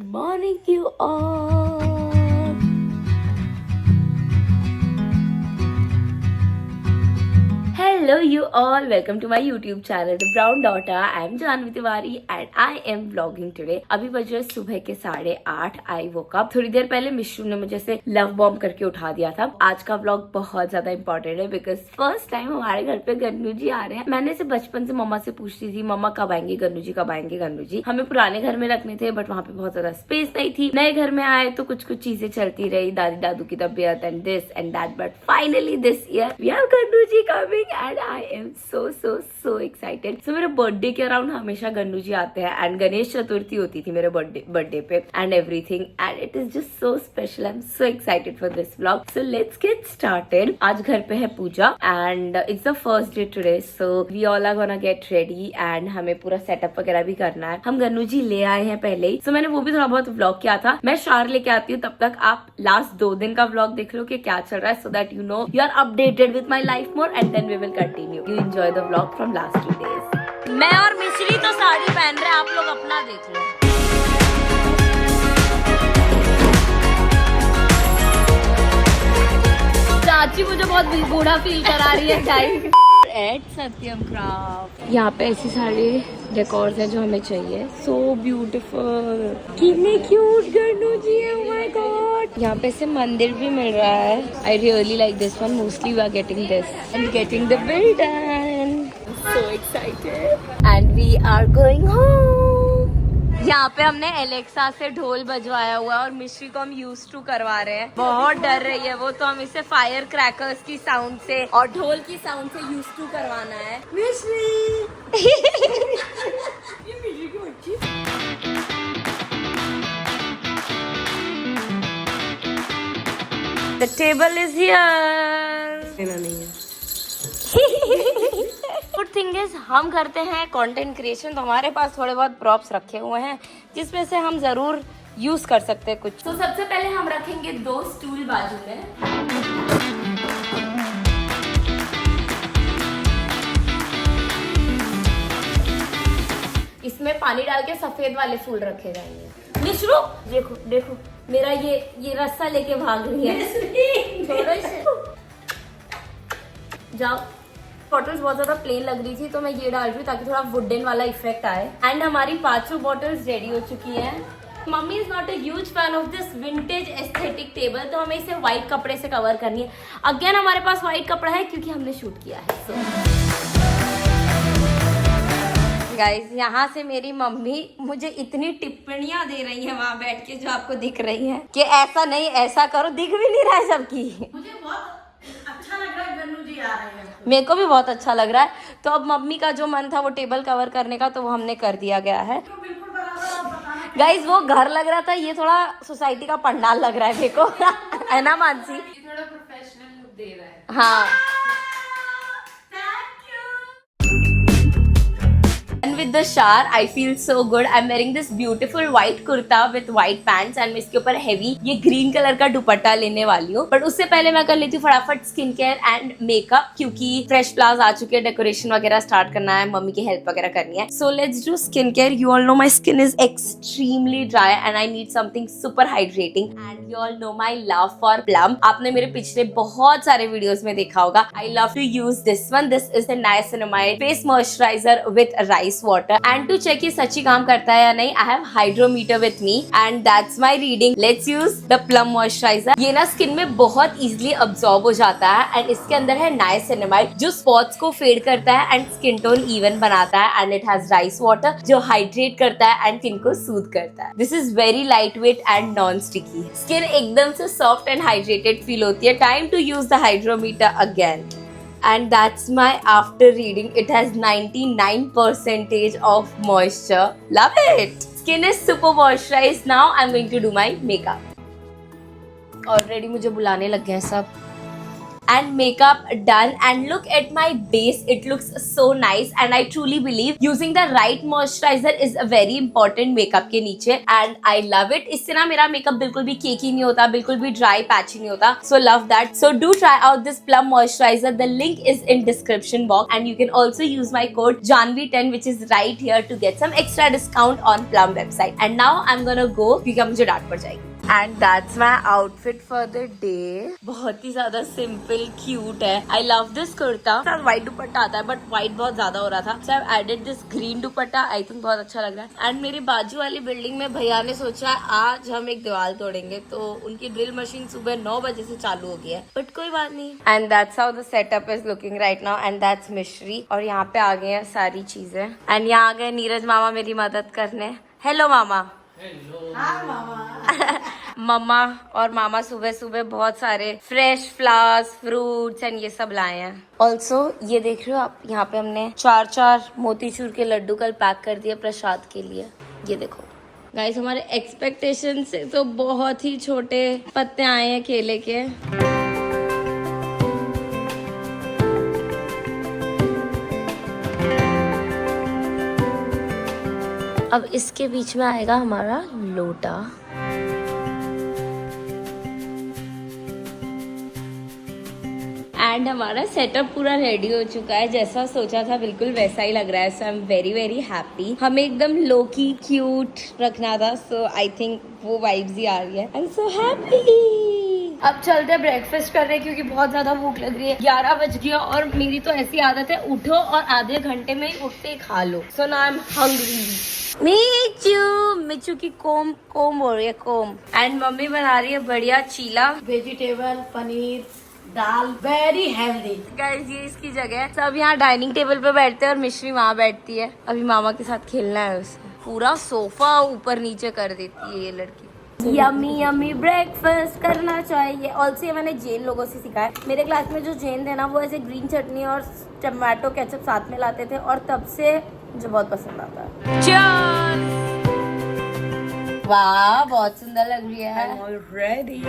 morning, you all. Hello, you all. Welcome to my YouTube channel, The Brown Daughter. I am Janvi Tiwari and I am vlogging today. अभी बज रहे सुबह के 8:30. आई woke up. थोड़ी देर पहले मिशू ने मुझे से लव बॉम्ब करके उठा दिया था. आज का व्लॉग बहुत ज्यादा इंपॉर्टेंट है बिकॉज फर्स्ट टाइम हमारे घर पे गन्नू जी आ रहे हैं. मैंने से बचपन से मम्मा से पूछती थी, मम्मा कब आएंगे गन्नू जी, कब आएंगे गन्नू जी. हमें पुराने घर में रखने थे बट वहाँ पे बहुत ज्यादा स्पेस नहीं थी. नए घर में आए तो कुछ कुछ चीजें चलती रही, दादी दादू की तबीयत and this and that, but finally this year we have Gannu ji coming and I am so excited. So मेरे बर्थडे के अराउंड हमेशा गन्नू जी आते हैं एंड गणेश चतुर्थी होती थी मेरे बर्थडे पे and everything and it is just so special. I am so excited for this vlog. So let's get started. आज घर पे है puja and it's the first day today, so we all are gonna get ready and हमें पूरा setup वगैरह भी करना है. हम गन्नू जी ले आए हैं पहले ही, सो मैंने वो भी थोड़ा बहुत व्लॉग किया था. मैं शार लेके आती हूँ, तब तक आप लास्ट 2 दिन का व्लॉग देख लो कि क्या चल रहा है, so that you know you are updated with my life more and then we will continue. You enjoy the vlog from last 2 days. मैं और मिश्री तो साड़ी पहन रहे हैं, आप लोग अपना देख लो. चाची मुझे बहुत बूढ़ा फील करा रही है गाइस. एट सत्यम क्राफ्ट. यहाँ पे ऐसी सारी डेकोर्स है जो हमें चाहिए. सो ब्यूटीफुल, कितने क्यूट गन्नू जी है. Oh my god. यहाँ पे से मंदिर भी मिल रहा है. I really like this one. Mostly we are getting this and getting the bill done. So excited and we are going home. यहाँ पे हमने एलेक्सा से ढोल बजवाया हुआ है और मिश्री को हम यूज टू करवा रहे हैं. बहुत डर रही है वो, तो हम इसे फायर क्रैकर्स की साउंड से और ढोल की साउंड से यूज टू करवाना है. मिश्री ये मिश्री की बच्ची. The table is here. नहीं है. गुड थिंग इज हम करते हैं कंटेंट क्रिएशन, तो हमारे पास थोड़े बहुत प्रॉप्स रखे हुए हैं जिसमें से हम जरूर यूज कर सकते हैं कुछ. तो सबसे पहले हम रखेंगे 2 स्टूल बाजू में. इसमें पानी डाल के सफेद वाले फूल रखे जाएंगे. मिश्रू देखो देखो, मेरा ये रस्सा लेके भाग रही है. थोड़ा जाओ. बॉटल्स बहुत ज्यादा प्लेन लग रही थी तो मैं ये डाल रही हूँ ताकि थोड़ा वुडन वाला इफेक्ट आए. एंड हमारी 5 बॉटल्स रेडी हो चुकी हैं. Mummy is not a huge fan of this vintage aesthetic table, तो हमें इसे व्हाइट कपड़े से कवर करनी है. अगेन हमारे पास व्हाइट कपड़ा है क्योंकि हमने शूट किया है. सो गाइस, यहाँ से मेरी मम्मी मुझे इतनी टिप्पणियां दे रही है वहां बैठ के, जो आपको दिख रही है कि ऐसा नहीं ऐसा करो. दिख भी नहीं रहा है सबकी. मुझे बहुत अच्छा लग रहा है गन्नू जी आ रहे हैं. मेरे को भी बहुत अच्छा लग रहा है. तो अब मम्मी का जो मन था वो टेबल कवर करने का, तो वो हमने कर दिया गया है. गाइस, वो घर लग रहा था, ये थोड़ा सोसाइटी का पंडाल लग रहा है मेरे को. है ना मानसी? थोड़ा प्रोफेशनल लुक दे रहा है. हाँ. And with the shower, I feel so good. I'm wearing this beautiful white kurta with white pants and मैं इसके ऊपर heavy ये green color का दुपट्टा लेने वाली हूँ. बट उससे पहले मैं कर लेती हूँ फटाफट स्किन केयर एंड मेकअप, क्योंकि फ्रेश फ्लावर्स आ चुके हैं. डेकोरेशन वगैरह स्टार्ट करना है, मम्मी की हेल्प वगैरह करनी है. So let's do skin care. You all know my skin is extremely dry and I need something super hydrating. And you all know my love for Plum. आपने मेरे पिछले बहुत सारे वीडियोज में देखा होगा. I love to use this one. This is the niacinamide face moisturiser with rice water. And to check ये सच्ची काम करता है या नहीं, I have hydrometer with me and that's my reading. Let's use the plum moisturiser. ये ना skin में बहुत इजीली अब्सॉर्ब हो जाता है एंड इसके अंदर है नाइसिनामाइड जो स्पॉट्स को फेड करता है एंड स्किन टोन इवन बनाता है. And it has rice water जो हाइड्रेट करता है एंड स्किन को सूद करता है. This is very light weight and non sticky. Skin एकदम से सॉफ्ट एंड हाइड्रेटेड फील होती है. Time to use the hydrometer again. And that's my after reading. It has 99% of moisture. Love it. Skin is super moisturized. Now I'm going to do my makeup. Already मुझे बुलाने लग गए सब. and makeup done, and look at my base. It looks so nice and I truly believe using the right moisturizer is a very important makeup के नीचे, and I love it. इससे ना मेरा मेकअप बिल्कुल भी केकी नहीं होता, बिल्कुल भी ड्राई पैची नहीं होता. So love that. So do try out this Plum moisturizer. The link is in description box and you can also use my code JAHNVI10 which is right here to get some extra discount on Plum website. And now I'm gonna go क्योंकि मुझे डांट पड़ जाएगी. And that's my outfit for the day. बहुत ही ज्यादा simple cute है. I love this kurta. साथ white दुपट्टा आता है बट व्हाइट बहुत ज्यादा हो रहा था. So I've added this green dupatta. I think बहुत अच्छा लग रहा है. And मेरी बाजू वाली बिल्डिंग में भैया ने सोचा आज हम एक दीवार तोड़ेंगे, तो उनकी ड्रिल मशीन सुबह 9 बजे से चालू हो गई है. बट कोई बात नहीं. And that's how the setup is looking right now. And that's मिश्री. और यहाँ पे आ गए हैं सारी चीजें. And यहाँ आ गए नीरज मामा मेरी मदद करने. हेलो मामा. हाँ मामा. मम्मा और मामा सुबह सुबह बहुत सारे फ्रेश फ्लावर्स, फ्रूट्स एंड ये सब लाए हैं. ऑल्सो ये देख रहे हो आप, यहाँ पे हमने 4 मोतीचूर के लड्डू कल पैक कर दिए प्रसाद के लिए. ये देखो गाइस, हमारे एक्सपेक्टेशन से तो बहुत ही छोटे पत्ते आए हैं केले के. अब इसके बीच में आएगा हमारा लोटा. एंड हमारा सेटअप पूरा रेडी हो चुका है. जैसा सोचा था बिल्कुल वैसा ही लग रहा है. So I am very very happy. हमें एकदम लोकी क्यूट रखना था, सो आई थिंक वो वाइब्स ही आ रही है. आई एम सो हैप्पी. अब चलते हैं ब्रेकफास्ट कर रहे हैं क्योंकि बहुत ज्यादा भूख लग रही है. 11 बज गया और मेरी तो ऐसी आदत है उठो और आधे घंटे में ही उठते ही खा लो. So now I am hungry. मिचू की कोम हो रही है कोम. एंड मम्मी बना रही है बढ़िया चीला. वेजिटेबल, पनीर, दाल, वेरी हेल्दी. गाइस ये इसकी जगह है. सब यहाँ डाइनिंग टेबल पे बैठते हैं और मिश्री वहाँ बैठती है. अभी मामा के साथ खेलना है उसे. पूरा सोफा ऊपर नीचे कर देती है ये लड़की. यम्मी यम्मी ब्रेकफास्ट करना चाहिए. ऑल्सो ये मैंने जैन लोगों से सीखा है. मेरे क्लास में जो जैन थे ना वो ऐसे ग्रीन चटनी और टमाटो केचप साथ में लाते थे और तब से मुझे बहुत पसंद आता है. वाह बहुत सुंदर लग रही है. ऑलरेडी.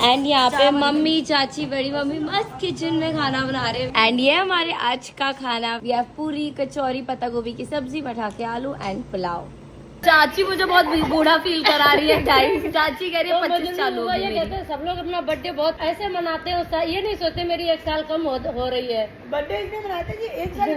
एंड यहाँ पे मम्मी, चाची, बड़ी मम्मी मस्त किचन में खाना बना रहे हैं. एंड ये हमारे आज का खाना. वी हैव पूरी, कचौरी, पत्ता गोभी की सब्जी, पटाखे आलू एंड पुलाव. चाची मुझे बहुत बूढ़ा फील करा रही है गाइस. चाची कह रही है 25 साल हो गए. कहते हैं सब लोग अपना बर्थडे बहुत ऐसे मनाते हैं, ये नहीं सोचते मेरी 1 साल कम हो रही है. बर्थडे इसलिए मनाते कि 1 साल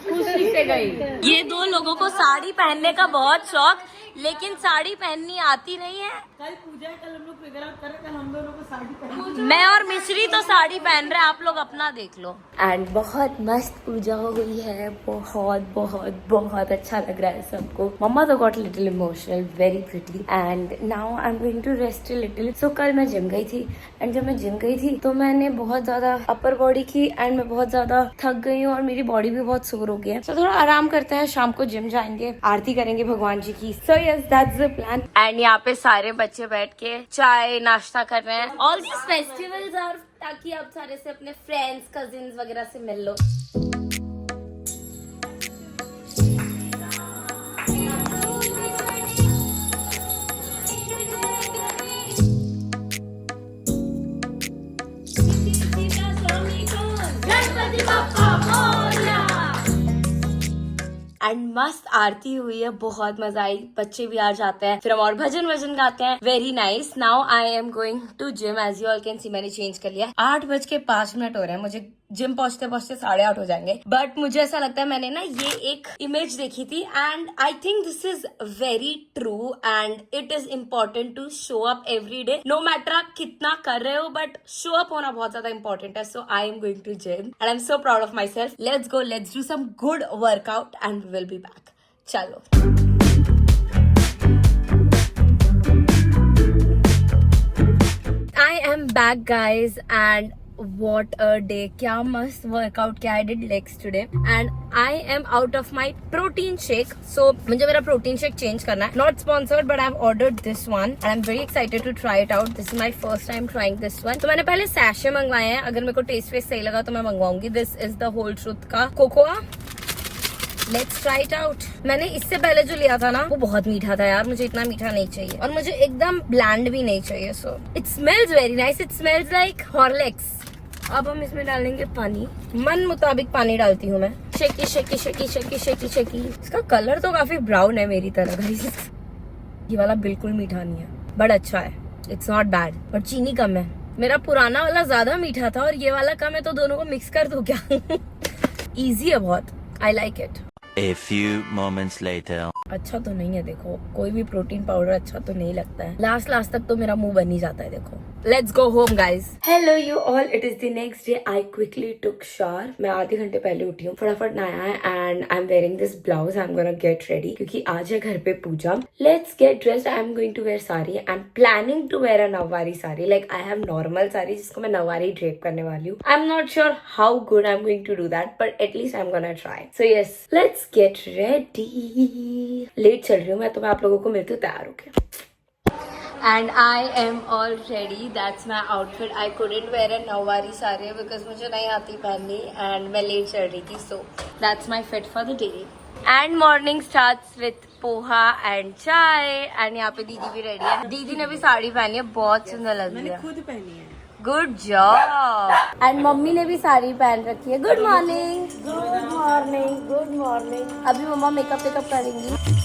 खुशी से गई. ये 2 लोगों को साड़ी पहनने का बहुत शौक, लेकिन साड़ी पहननी आती नहीं है. कल पूजा है, कल हम लोग फिगर आउट कर रहे हैं. कल हम दोनों को साड़ी पहनी. मैं और मिश्री तो साड़ी पहन रहे हैं, आप लोग अपना देख लो. एंड बहुत मस्त पूजा हो गई है. बहुत बहुत बहुत अच्छा लग रहा है सबको. मम्मा तो got little emotional, very pretty. And now I am going to rest little. So कल मैं जिम गई थी एंड जब मैं जिम गई थी तो मैंने बहुत ज्यादा अपर बॉडी की एंड मैं बहुत ज्यादा थक गई हूँ और मेरी बॉडी भी बहुत सोर हो गई है. तो थोड़ा आराम करते हैं, शाम को जिम जाएंगे, आरती करेंगे भगवान जी की. So yes that's the plan. And यहाँ पे सारे बच्चे बैठ के चाय नाश्ता कर रहे हैं. ऑल दिस फेस्टिवल्स आर ताकि आप सारे से अपने फ्रेंड्स, कजिन्स वगैरह से मिल लो. एंड मस्त आरती हुई है, बहुत मजा आई. बच्चे भी आ जाते हैं, फिर हम और भजन गाते हैं. Very nice. Now I am going to gym. As you all can see मैंने चेंज कर लिया. 8:05 हो रहे हैं. मुझे जिम पहुंचते पहुंचते 8:30 हो जाएंगे. बट मुझे ऐसा लगता है मैंने ना ये एक इमेज देखी थी and I think this is very true and it is important to show up every day. No matter आप कितना कर रहे हो बट शो अप होना बहुत ज्यादा इंपॉर्टेंट है. So I am going to gym and I am so proud of myself. Let's go, let's do some good workout and we will be back. चलो. am back guys and what a day. क्या मस्त workout किया. I did legs today and I am out of my protein shake. So मुझे मेरा protein shake change करना है. Not sponsored but I've ordered this one and I'm very excited to try it out. This is my first time trying this one. तो मैंने पहले sachet मंगवाए हैं. अगर मेरे को टेस्ट वेस्ट सही लगा तो मैं मंगवाऊंगी. This is the whole truth का cocoa. Let's try it out. मैंने इससे पहले जो लिया था ना वो बहुत मीठा था यार. मुझे इतना मीठा नहीं चाहिए और मुझे एकदम ब्लैंड भी नहीं चाहिए. So it smells very nice. It smells like Horlicks. अब हम इसमें डालेंगे पानी. मन मुताबिक पानी डालती हूँ मैं. Shaky shaky shaky shaky shaky shaky. इसका कलर तो काफी ब्राउन है मेरी तरह गाइस. ये वाला बिल्कुल मीठा नहीं है बट अच्छा है. इट्स नॉट बैड पर चीनी कम है. मेरा पुराना वाला ज्यादा मीठा था और ये वाला कम है तो दोनों को मिक्स कर दूं क्या? इजी है बहुत. I like it. A few moments later. अच्छा तो नहीं है. देखो कोई भी प्रोटीन पाउडर अच्छा तो नहीं लगता है. लास्ट तक तो मेरा मुंह बन ही जाता है. देखो let's go home guys. Hello you all. It is the next day. I quickly took shower. मैं आधे घंटे पहले उठी हूँ. फटाफट नहाया है and I am wearing this blouse. I am gonna get ready क्योंकि आज है घर पे पूजा. Let's get dressed. I am going to wear sari. I am planning to wear a nauvari sari. Like I have normal sari जिसको मैं नववारी ड्रेप करने वाली हूँ. I am not sure how good I am going to do that but at least I am gonna try. So yes let's get ready. Late चल रही हूँ मैं तो मैं आप लोगों को मिलती हूँ तैयार होके. And I am all ready. That's my outfit. I couldn't wear a नववारी sari because मुझे नहीं आती पहननी and मैं लेट चल रही थी. So that's my fit for the day. And morning starts with poha and चाय. And यहाँ पे दीदी भी रेडी है. दीदी ने भी साड़ी पहनी है. बहुत सुंदर लग रही है. मैंने खुद पहनी है. Good job. एंड मम्मी ने भी साड़ी पहन रखी है. Good morning. Good morning. Good morning. अभी मम्मा मेकअप करेंगी.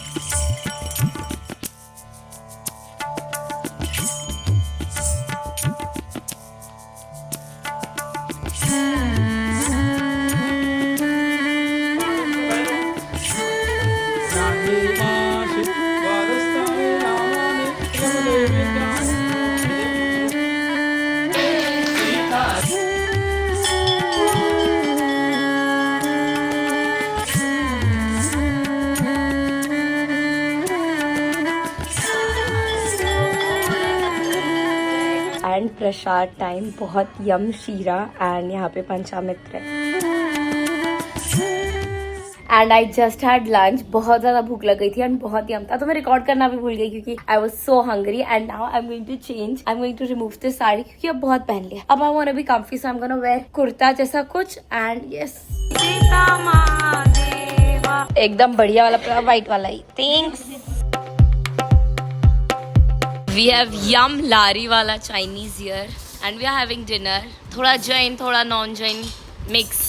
And Prasad time. बहुत यम शीरा एंड यहाँ पे पंचामित्र है. And I just had lunch. बहुत ज्यादा भूख लग गई थी एंड बहुत यम था तो मैं रिकॉर्ड करना भी भूल गई क्योंकि I was so hungry. And now I am going to change. I am going to remove this sari क्योंकि अब बहुत पहन लिया. अब I want to be comfy so I am gonna wear kurta जैसा कुछ. एंड यस एकदम बढ़िया वाला व्हाइट वाला ही. Thanks. We have yum lari wala Chinese here and we are having dinner. थोड़ा Jain, थोड़ा non-Jain mix.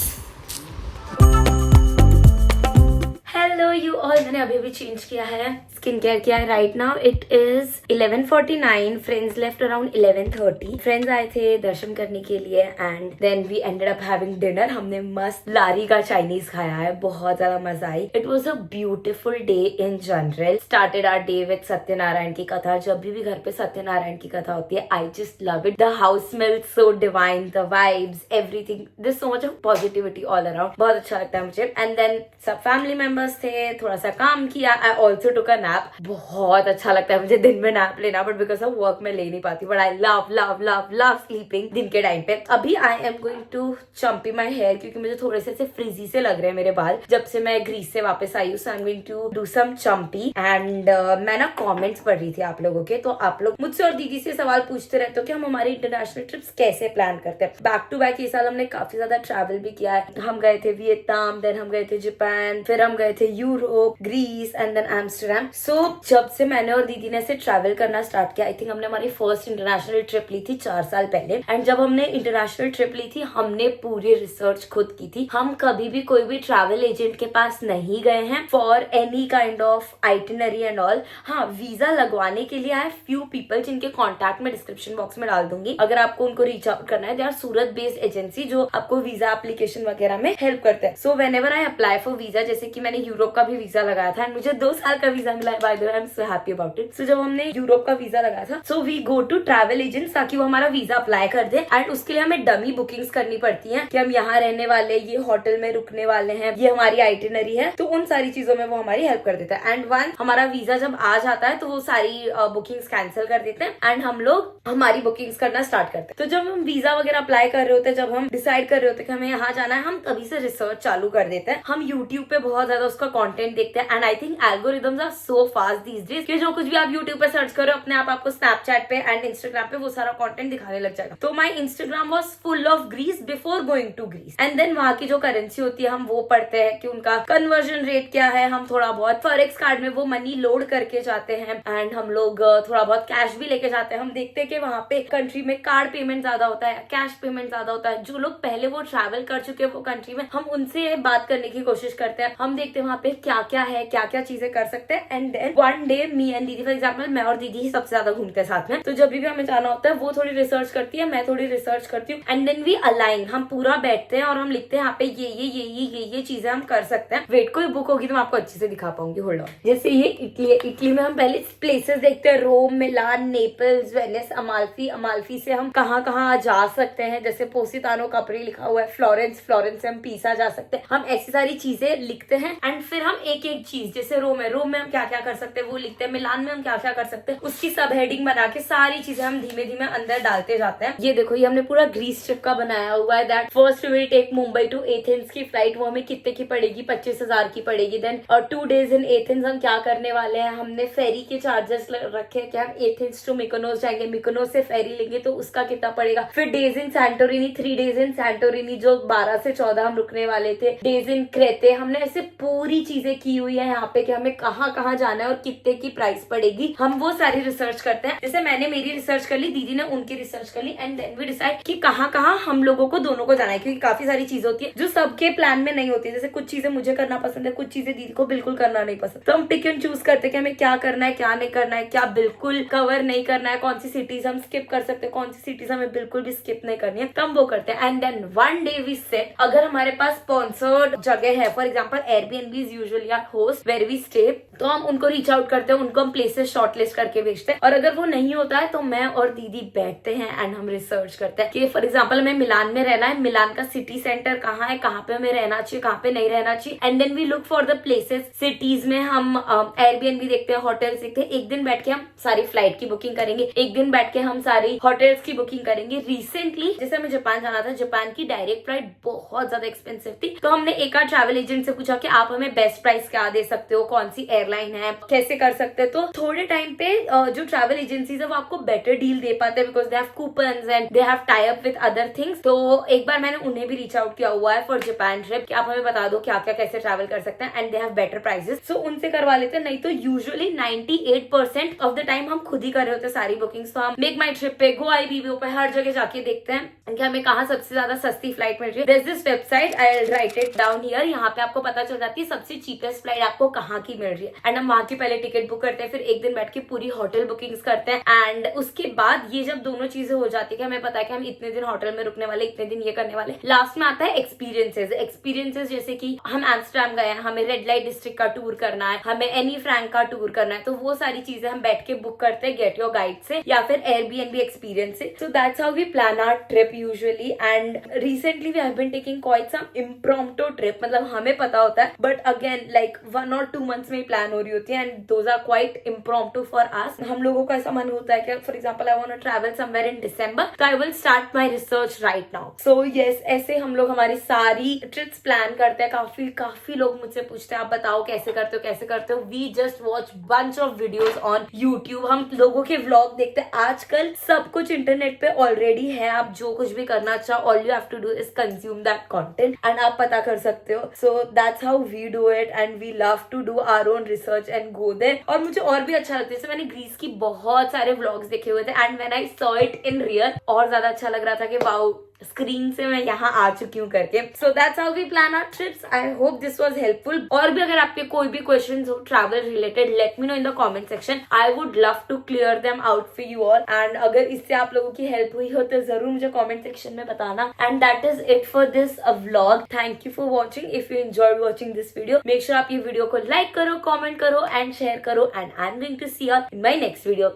Hello you all. मैंने अभी चेंज किया है. स्किन केयर किया है. Right now it is 11:49. Friends left around 11:30. Friends आए थे दर्शन करने के लिए and then we ended up having dinner. हमने मस्त लारी का चाइनीज खाया है. बहुत ज्यादा मजा आई. It was a beautiful day in general. Started our day with Satyanarayan की कथा. जब भी घर पे सत्यनारायण की कथा होती है I just love it. The house smells so divine. The vibes everything. This so much of positivity all around. बहुत अच्छा लगता है मुझे. एंड देन सब फैमिली मेंबर्स थे. थोड़ा सा काम किया. I also took a nap. बहुत अच्छा लगता है मुझे दिन में नैप लेना बट बिकॉज ऑफ वर्क में ले नहीं पाती. But I love love love love sleeping दिन के टाइम पे. अभी I am going to champi my hair क्योंकि मुझे थोड़े से फ्रिजी से लग रहे हैं मेरे बाल जब से मैं ग्रीस से वापस आई हूँ. So I am going to do some champi. एंड मैं ना कमेंट्स पढ़ रही थी आप लोगों के. तो आप लोग मुझसे और दीदी से सवाल पूछते रहते हो कि हम हमारी इंटरनेशनल ट्रिप्स कैसे प्लान करते हैं. बैक टू बैक ये साल हमने काफी ज्यादा ट्रैवल भी किया है. हम गए थे वियतनाम, देन हम गए थे जापान, फिर हम गए थे Europe, Greece and then Amsterdam. सो जब से मैंने और दीदी ने ऐसे ट्रैवल करना स्टार्ट किया आई थिंक हमने हमारी फर्स्ट इंटरनेशनल ट्रिप ली थी 4 साल पहले. एंड जब हमने इंटरनेशनल ट्रिप ली थी हमने पूरी रिसर्च खुद की थी. हम कभी भी कोई भी ट्रैवल एजेंट के पास नहीं गए हैं for any kind of itinerary and all. हाँ वीजा लगवाने के लिए आई हैव फ्यू पीपल जिनके कॉन्टैक्ट में डिस्क्रिप्शन बॉक्स में डाल दूंगी अगर आपको उनको रीच आउट करना है. They are Surat based agency जो आपको वीजा एप्लीकेशन वगैरह में हेल्प करते हैं. So whenever I apply for visa, जैसे कि मैंने यूरोप का भी वीजा लगाया था एंड मुझे 2 साल का वीजा मिला है। By the way I am so happy about it. So जब हमने यूरोप का वीजा लगाया था, so we go to travel agents ताकि वो हमारा वीजा अप्लाई कर दे एंड उसके लिए हमें डमी बुकिंग्स करनी पड़ती है कि हम यहाँ रहने वाले, ये होटल में रुकने वाले हैं, ये हमारी आइटिनरी है। तो उन सारी चीजों में वो हमारी हेल्प कर देता है एंड वंस हमारा वीजा जब आ जाता है तो वो सारी बुकिंग्स कैंसिल कर देते हैं एंड हम लोग हमारी बुकिंग्स करना स्टार्ट करते हैं। तो जब हम वीजा वगैरह अप्लाई कर रहे होते हैं, जब हम डिसाइड कर रहे होते हैं कि हमें यहाँ जाना है, हम तभी से रिसर्च चालू कर देते हैं। हम यूट्यूब पे बहुत ज्यादा उसका कंटेंट देखते हैं and I think algorithms are so fast these days कि जो कुछ भी आप यूट्यूब पे सर्च करो अपने आप आपको स्नैपचैट पे एंड इंस्टाग्राम पे वो सारा कंटेंट दिखाने लग जाएगा। तो my Instagram was full of Greece before going to Greece and then वहां की जो करेंसी होती है हम वो पढ़ते हैं कि उनका कन्वर्जन रेट क्या है। हम थोड़ा बहुत फॉरेक्स कार्ड में वो मनी लोड करके जाते हैं एंड हम लोग थोड़ा बहुत कैश भी लेके जाते हैं। हम देखते हैं कि वहां पे कंट्री में कार्ड पेमेंट ज्यादा होता है, कैश पेमेंट ज्यादा होता है। जो लोग पहले वो ट्रैवल कर चुके हैं वो कंट्री में, हम उनसे बात करने की कोशिश करते हैं। हम देखते हैं वहां पे क्या क्या है, क्या क्या चीजें कर सकते हैं and then one day me and didi, for example मैं और दीदी ही सबसे ज्यादा घूमते हैं साथ में। तो जब भी हमें जाना होता है वो थोड़ी रिसर्च करती है, मैं थोड़ी रिसर्च करती हूँ एंड देन वी अलाइन। हम पूरा बैठते हैं और हम लिखते हैं यहाँ पे ये चीजें हम कर सकते हैं। वेट, कोई बुक होगी तो मैं आपको अच्छे से दिखा पाऊंगी। Hold on. जैसे ये इटली है, इटली में हम पहले प्लेसेस देखते हैं, रोम, मिलान, नेपल्स, वेनिस, अमाल्फी। अमाल्फी से हम कहाँ कहाँ जा सकते हैं, जैसे पोसितानो कपरी लिखा हुआ है, फ्लोरेंस, फ्लोरेंस से हम पीसा जा सकते हैं। हम ऐसी सारी चीजें लिखते हैं एंड फिर हम एक एक चीज, जैसे रोम है, रोम में हम क्या क्या कर सकते हैं वो लिखते हैं, मिलान में हम क्या क्या कर सकते हैं उसकी सब हेडिंग बना के सारी चीजें हम धीमे धीमे अंदर डालते जाते हैं। ये देखो, ये हमने पूरा ग्रीस ट्रिप का बनाया हुआ है। That first we take Mumbai to Athens की फ्लाइट, वो हमें कितने की पड़ेगी, 25,000 की पड़ेगी। देन 2 days इन एथेंस हम क्या करने वाले हैं, हमने फेरी के चार्जेस रखे कि हम एथेंस टू मिकोनोस जाएंगे, मिकोनोस से फेरी लेंगे तो उसका कितना पड़ेगा। फिर days in Santorini, 3 days in Santorini जो 12 से 14 हम रुकने वाले थे। डेज इन क्रेते, हमने ऐसे पूरी चीजें की हुई है यहाँ पे कि हमें कहाँ कहाँ जाना है और कितने की प्राइस पड़ेगी। हम वो सारी रिसर्च करते हैं। जैसे मैंने मेरी रिसर्च कर ली, दीदी ने उनकी रिसर्च कर ली एंड देन वी डिसाइड कि कहाँ कहाँ हम लोगों को दोनों को जाना है, क्योंकि काफी सारी चीजें होती है जो सबके प्लान में नहीं होती है। जैसे कुछ चीजें मुझे करना पसंद है, कुछ चीजें दीदी को बिल्कुल करना नहीं पसंद। तो हम पिक एंड चूज करते हैं कि हमें क्या करना है, क्या नहीं करना है, क्या बिल्कुल कवर नहीं करना है, कौन सी सिटीज हम स्किप कर सकते हैं, कौन सी सिटीज हमें बिल्कुल भी स्किप नहीं करनी है। तो हम वो करते हैं and then one day we set, अगर हमारे पास स्पॉन्सर्ड जगह है, for example Airbnb is usually our host where we stay, तो हम उनको रीच आउट करते हैं, उनको हम प्लेसेस शॉर्टलिस्ट करके भेजते हैं। और अगर वो नहीं होता है तो मैं और दीदी बैठते हैं एंड हम रिसर्च करते हैं कि फॉर एग्जाम्पल हमें मिलान में रहना है, मिलान का सिटी सेंटर कहाँ है, कहाँ पे हमें रहना चाहिए, कहाँ पे नहीं रहना चाहिए and then we look for the places. Cities में हम एयरबीएनबी देखते हैं, होटल्स देखते हैं। एक दिन बैठ के हम सारी फ्लाइट की बुकिंग करेंगे, एक दिन बैठ के हम सारी होटल्स की बुकिंग करेंगे। रिसेंटली जैसे हमें जापान जाना था, जापान की डायरेक्ट फ्लाइट बहुत ज्यादा एक्सपेंसिव थी, तो हमने एक आध ट्रैवल एजेंट से पूछा कि आप हमें बेस्ट प्राइस क्या दे सकते हो, कौन सी एयरलाइन है, कैसे कर सकते हैं। तो थोड़े टाइम पे जो ट्रैवल एजेंसीज है वो आपको बेटर डील दे पाते हैं because they have coupons and they have tie up with other things. तो एक बार मैंने उन्हें भी रीच आउट किया हुआ है फॉर जापान ट्रिप कि आप हमें बता दो क्या क्या कैसे ट्रैवल कर सकते हैं and they have better prices, so उनसे करवा लेते हैं। नहीं तो यूजुअली 98% ऑफ द टाइम हम खुद ही कर रहे होते हैं सारी बुकिंग्स। तो हम मेक माई ट्रिप पे, गो आई बीबीओ पे हर जगह जाके देखते हैं कि हमें कहाँ सबसे ज्यादा सस्ती फ्लाइट मिल रही है। There's this website, I'll write it down here, यहाँ पे आपको पता चल जाती है सबसे चीपेस्ट फ्लाइट आपको कहाँ की मिल रही है एंड हम वहाँ की पहले टिकट बुक करते हैं, फिर एक दिन बैठ के पूरी होटल बुकिंग्स करते हैं एंड उसके बाद ये जब दोनों चीजें हो जाती है कि हमें पता है कि हम इतने दिन होटल में रुकने वाले, इतने दिन ये करने वाले, लास्ट में आता है एक्सपीरियंसेस जैसे कि हम एम्स्टरडैम गए हैं, हमें रेड लाइट डिस्ट्रिक्ट का टूर करना है, हमें एनी फ्रैंक का टूर करना है, तो वो सारी चीजें हम बैठ के बुक करते हैं गेट योर गाइड से या फिर एयरबीएनबी एक्सपीरियंस से। So that's how we plan our trip usually and recently we have been taking quite some impromptu trip, मतलब हमें पता होता है but again like 1 or 2 months में ही प्लान हो रही होती है and those are quite impromptu for us. हम लोगों का ऐसा मन होता है कि for example I want to travel somewhere in December, तो I will start my research right now. So yes, ऐसे हम लोग हमारी सारी ट्रिप्स प्लान करते हैं। काफी लोग मुझसे पूछते हैं आप बताओ कैसे करते हो। We just watch bunch of videos on YouTube, हम लोगों के व्लॉग देखते हैं। आजकल सब कुछ इंटरनेट पे ऑलरेडी है, आप जो कुछ भी करना चाहो all you have to do is consume that content and आप पता कर सकते हो। So that's how we do it and we love to do our own research and go there. और मुझे और भी अच्छा लगता है, जैसे मैंने ग्रीस की बहुत सारे व्लॉग्स देखे हुए थे and when I saw it in real और ज्यादा अच्छा लग रहा था कि वाओ स्क्रीन से मैं यहाँ आ चुकी हूँ करके। So that's how we plan our trips. I hope this was helpful. और भी अगर आपके कोई भी क्वेश्चंस हो travel related, let me know in the comment section. I would love to clear them out for you all. And अगर इससे आप लोगों की हेल्प हुई हो तो जरूर मुझे कमेंट सेक्शन में बताना। And that is it for this vlog. Thank you for watching. If you enjoyed watching this video, make sure आप ये वीडियो को लाइक करो, कॉमेंट करो एंड शेयर करो। And I am going to see you in my next video.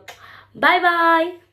Bye bye.